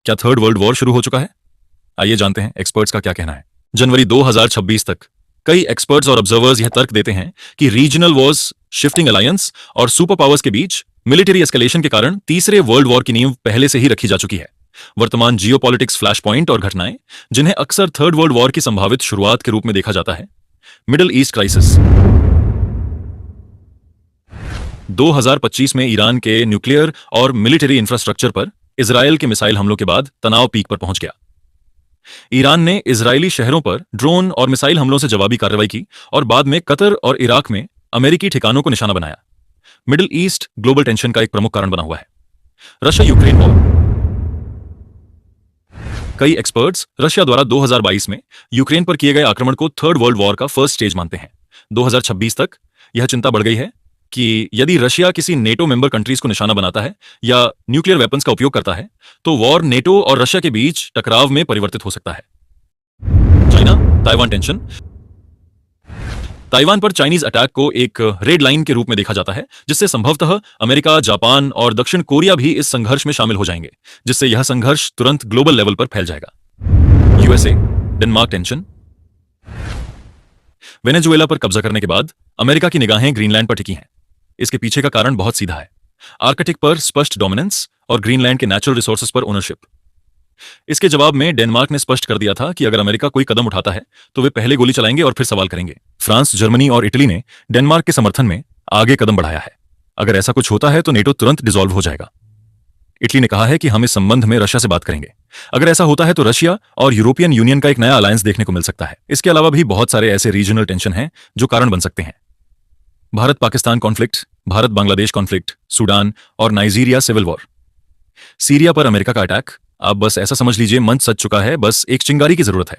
क्या third world war शुरू हो चुका है? आइए जानते हैं एक्सपर्ट्स का क्या कहना है। जनवरी 2026 तक कई एक्सपर्ट्स और ऑब्जर्वर्स यह तर्क देते हैं कि रीजनल वॉर्स, शिफ्टिंग अलायंस और सुपर पावर्स के बीच मिलिट्री एस्केलेशन के कारण तीसरे वर्ल्ड वॉर की नींव पहले से ही रखी जा चुकी है। वर्तमान जियोपॉलिटिक्स फ्लैश पॉइंट और घटनाएं, जिन्हें अक्सर थर्ड वर्ल्ड वॉर की संभावित शुरुआत के रूप में देखा जाता है। Middle east crisis. 2025 में ईरान के न्यूक्लियर और मिलिट्री इंफ्रास्ट्रक्चर पर इजरायल के मिसाइल हमलों के बाद तनाव पीक पर पहुंच गया। ईरान ने इजरायली शहरों पर ड्रोन और मिसाइल हमलों से जवाबी कार्रवाई की और बाद में कतर और इराक में अमेरिकी ठिकानों को निशाना बनाया। मिडिल ईस्ट ग्लोबल टेंशन का एक प्रमुख कारण बना हुआ है। Russia Ukraine war. कई एक्सपर्ट्स रशिया द्वारा 2022 में यूक्रेन पर किए गए आक्रमण को थर्ड वर्ल्ड वॉर का फर्स्ट स्टेज मानते हैं। 2026 तक यह चिंता बढ़ गई है कि यदि रशिया किसी नेटो मेंबर कंट्रीज को निशाना बनाता है या न्यूक्लियर वेपन्स का उपयोग करता है तो वॉर नेटो और रशिया के बीच टकराव में परिवर्तित हो सकता है। China Taiwan tension. ताइवान पर चाइनीज अटैक को एक रेड लाइन के रूप में देखा जाता है, जिससे संभवतः अमेरिका, जापान और दक्षिण कोरिया भी इस संघर्ष में शामिल हो जाएंगे, जिससे यह संघर्ष तुरंत ग्लोबल लेवल पर फैल जाएगा। USA Denmark tension. वेनेजुएला पर कब्जा करने के बाद अमेरिका की निगाहें ग्रीनलैंड पर टिकी हैं। इसके पीछे का कारण बहुत सीधा है, आर्कटिक पर स्पष्ट डोमिनेंस और ग्रीनलैंड के नेचुरल रिसोर्सेज पर ओनरशिप। इसके जवाब में डेनमार्क ने स्पष्ट कर दिया था कि अगर अमेरिका कोई कदम उठाता है तो वे पहले गोली चलाएंगे और फिर सवाल करेंगे। फ्रांस, जर्मनी और इटली ने डेनमार्क के समर्थन में आगे कदम बढ़ाया है। अगर ऐसा कुछ होता है तो नेटो तुरंत डिसॉल्व हो जाएगा। इटली ने कहा है कि हम इस संबंध में रशिया से बात करेंगे। अगर ऐसा होता है तो रशिया और यूरोपियन यूनियन का एक नया अलायंस देखने को मिल सकता है। इसके अलावा भी बहुत सारे ऐसे रीजनल टेंशन हैं जो कारण बन सकते हैं। Bharat Pakistan conflict, Bharat Bangladesh conflict, Sudan और नाइजीरिया सिविल वॉर, सीरिया पर अमेरिका का अटैक। आप बस ऐसा समझ लीजिए, मंच सज चुका है, बस एक चिंगारी की जरूरत है।